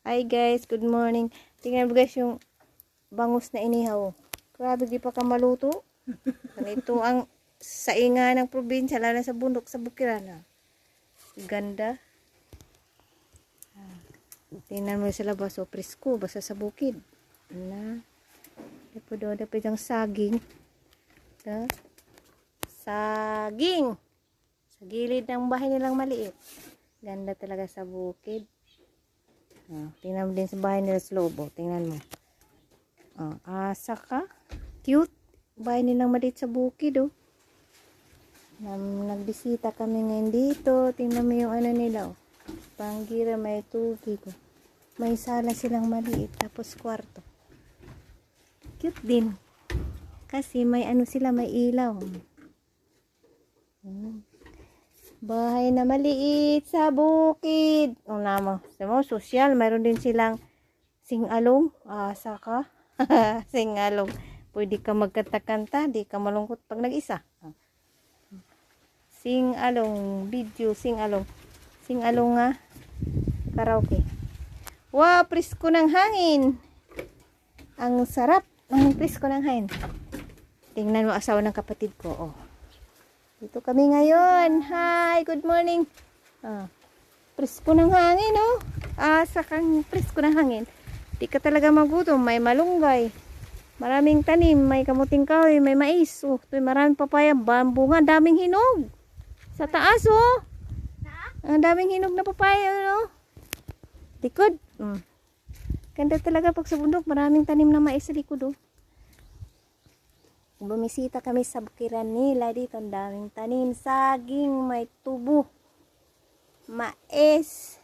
Hi guys, good morning. Tingnan mo guys yung bangus na inihaw. Grabe, di pa ka maluto. Ganito ang sainga ng probinsya, lalo na sa bundok, sa bukiran. Ganda. Tingnan mo sa labas, so presko, basta sa bukid. Na. Ito doon, dapat yung saging. Da. Saging. Sa gilid ng bahay nilang maliit. Ganda talaga sa bukid. Tingnan mo din sa bahay nila sa loob. Tingnan mo. Asa ka. Cute. Bahay nilang maliit sa bukid. Nagbisita kami ngayon dito. Tingnan mo yung ano nila. Panggira, may tubig. May sala silang maliit. Tapos kwarto. Cute din. Kasi may ano sila, may ilaw. Bahay na maliit sa bukid. Sosyal. Mayroon din silang singalong. Saka. Singalong. Pwede ka magkanta-kanta. Di ka malungkot pag nag-isa. Singalong. Video. Singalong. Singalong nga. Karaoke. Wow, presko ng hangin. Ang sarap. Ang presko ng hangin. Tingnan mo asawa ng kapatid ko. Dito kami ngayon. Hi, good morning. Presko ng hangin, sakang presko ng hangin. Di ka talaga magutom. May malunggay. Maraming tanim. May kamuting kahoy. May mais. Ito maraming papaya. Bunga. Daming hinog. Sa taas, Ang daming hinog na papaya, Likod. Ganda talaga pag sa bundok. Maraming tanim na mais sa likod, Bumisita kami sa bukiran nila dito. Ang daming tanim. Saging, may tubo, mais,